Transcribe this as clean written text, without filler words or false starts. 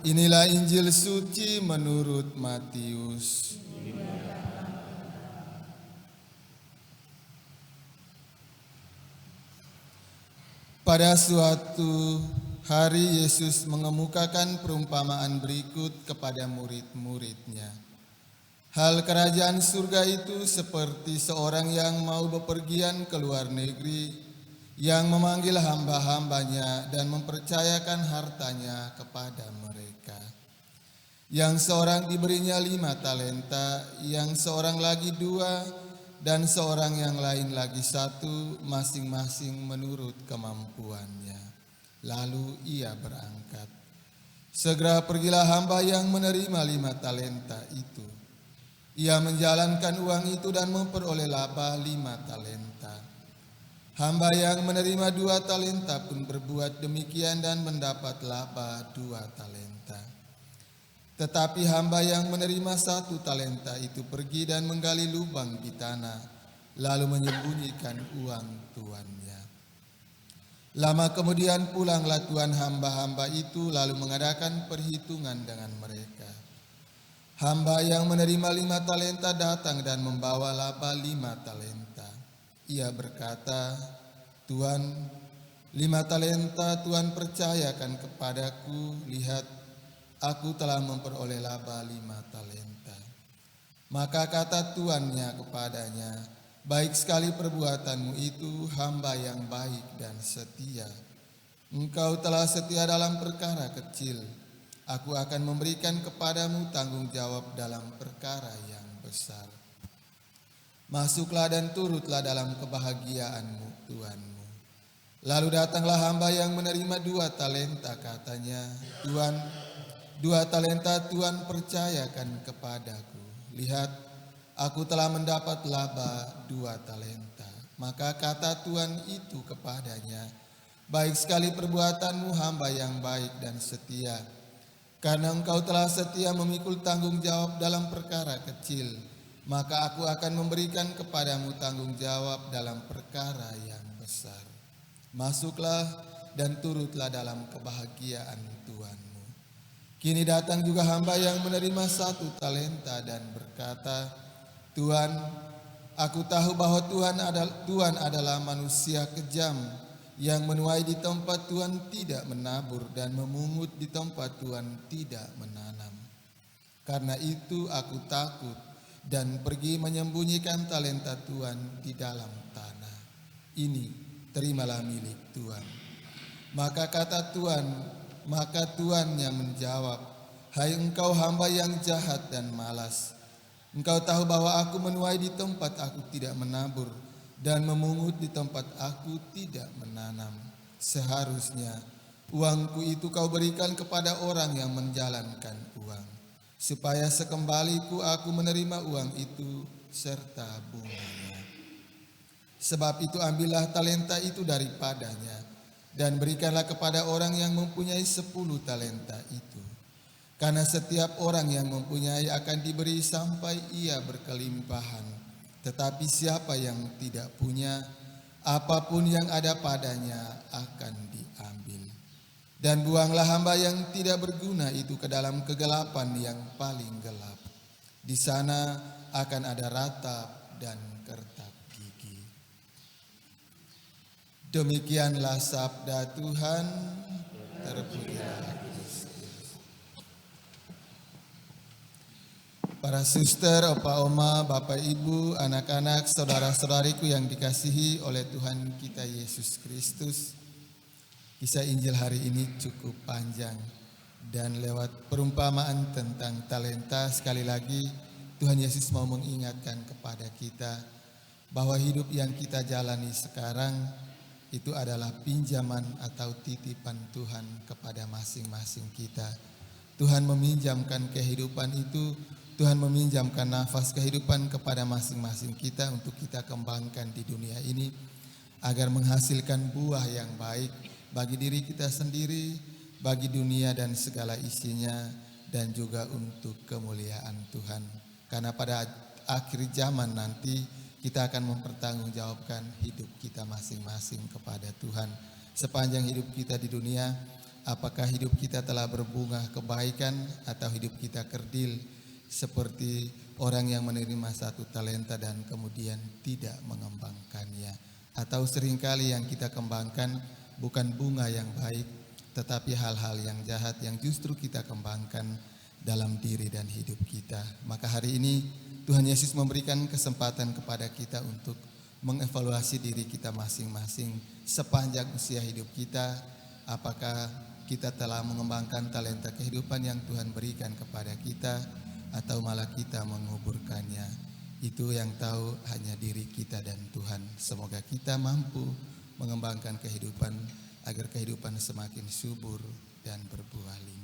Inilah Injil suci menurut Matius. Pada suatu hari Yesus mengemukakan perumpamaan berikut kepada murid-muridnya. Hal kerajaan surga itu seperti seorang yang mau bepergian ke luar negeri, yang memanggil hamba-hambanya dan mempercayakan hartanya kepada mereka. Yang seorang diberinya 5 talenta, yang seorang lagi 2, dan seorang yang lain lagi 1, masing-masing menurut kemampuannya. Lalu ia berangkat. Segera pergilah hamba yang menerima 5 talenta itu. Ia menjalankan uang itu dan memperoleh laba 5 talenta. Hamba yang menerima 2 talenta pun berbuat demikian dan mendapat laba 2 talenta. Tetapi hamba yang menerima 1 talenta itu pergi dan menggali lubang di tanah, lalu menyembunyikan uang tuannya. Lama kemudian pulanglah tuan hamba-hamba itu lalu mengadakan perhitungan dengan mereka. Hamba yang menerima 5 talenta datang dan membawa laba 5 talenta. Ia berkata, "Tuan, 5 talenta Tuan percayakan kepadaku, lihat, aku telah memperoleh laba 5 talenta." Maka kata tuannya kepadanya, "Baik sekali perbuatanmu itu, hamba yang baik dan setia. Engkau telah setia dalam perkara kecil. Aku akan memberikan kepadamu tanggung jawab dalam perkara yang besar. Masuklah dan turutlah dalam kebahagiaanmu, tuanmu." Lalu datanglah hamba yang menerima 2 talenta, katanya, "Tuan, 2 talenta Tuan percayakan kepadaku. Lihat, aku telah mendapat laba 2 talenta." Maka kata tuan itu kepadanya, "Baik sekali perbuatanmu, hamba yang baik dan setia. Karena engkau telah setia memikul tanggung jawab dalam perkara kecil, maka aku akan memberikan kepadamu tanggung jawab dalam perkara yang besar. Masuklah dan turutlah dalam kebahagiaan Tuanmu." Kini datang juga hamba yang menerima 1 talenta dan berkata, "Tuan, aku tahu bahwa Tuan adalah manusia kejam, yang menuai di tempat Tuan tidak menabur dan memungut di tempat Tuan tidak menanam. Karena itu aku takut dan pergi menyembunyikan talenta Tuan di dalam tanah. Ini terimalah milik Tuan." Maka kata Tuan yang menjawab, "Hai engkau hamba yang jahat dan malas. Engkau tahu bahwa aku menuai di tempat aku tidak menabur dan memungut di tempat aku tidak menanam. Seharusnya uangku itu kau berikan kepada orang yang menjalankan uang, supaya sekembaliku aku menerima uang itu serta bunganya. Sebab itu ambillah talenta itu daripadanya dan berikanlah kepada orang yang mempunyai 10 talenta itu. Karena setiap orang yang mempunyai akan diberi sampai ia berkelimpahan. Tetapi siapa yang tidak punya, apapun yang ada padanya akan diambil. Dan buanglah hamba yang tidak berguna itu ke dalam kegelapan yang paling gelap. Di sana akan ada ratap dan kertak gigi." Demikianlah sabda Tuhan. Terpujilah Kristus. Para suster, opa oma, bapak ibu, anak-anak, saudara-saudariku yang dikasihi oleh Tuhan kita Yesus Kristus, kisah Injil hari ini cukup panjang dan lewat perumpamaan tentang talenta sekali lagi Tuhan Yesus mau mengingatkan kepada kita bahwa hidup yang kita jalani sekarang itu adalah pinjaman atau titipan Tuhan kepada masing-masing kita. Tuhan meminjamkan kehidupan itu, Tuhan meminjamkan nafas kehidupan kepada masing-masing kita untuk kita kembangkan di dunia ini agar menghasilkan buah yang baik bagi diri kita sendiri, bagi dunia dan segala isinya, dan juga untuk kemuliaan Tuhan. Karena pada akhir zaman nanti kita akan mempertanggungjawabkan hidup kita masing-masing kepada Tuhan. Sepanjang hidup kita di dunia, apakah hidup kita telah berbunga kebaikan atau hidup kita kerdil seperti orang yang menerima 1 talenta dan kemudian tidak mengembangkannya. Atau seringkali yang kita kembangkan bukan bunga yang baik, tetapi hal-hal yang jahat yang justru kita kembangkan dalam diri dan hidup kita. Maka hari ini Tuhan Yesus memberikan kesempatan kepada kita untuk mengevaluasi diri kita masing-masing sepanjang usia hidup kita. Apakah kita telah mengembangkan talenta kehidupan yang Tuhan berikan kepada kita, atau malah kita menguburkannya. Itu yang tahu hanya diri kita dan Tuhan. Semoga kita mampu mengembangkan kehidupan agar kehidupan semakin subur dan berbuah limpah.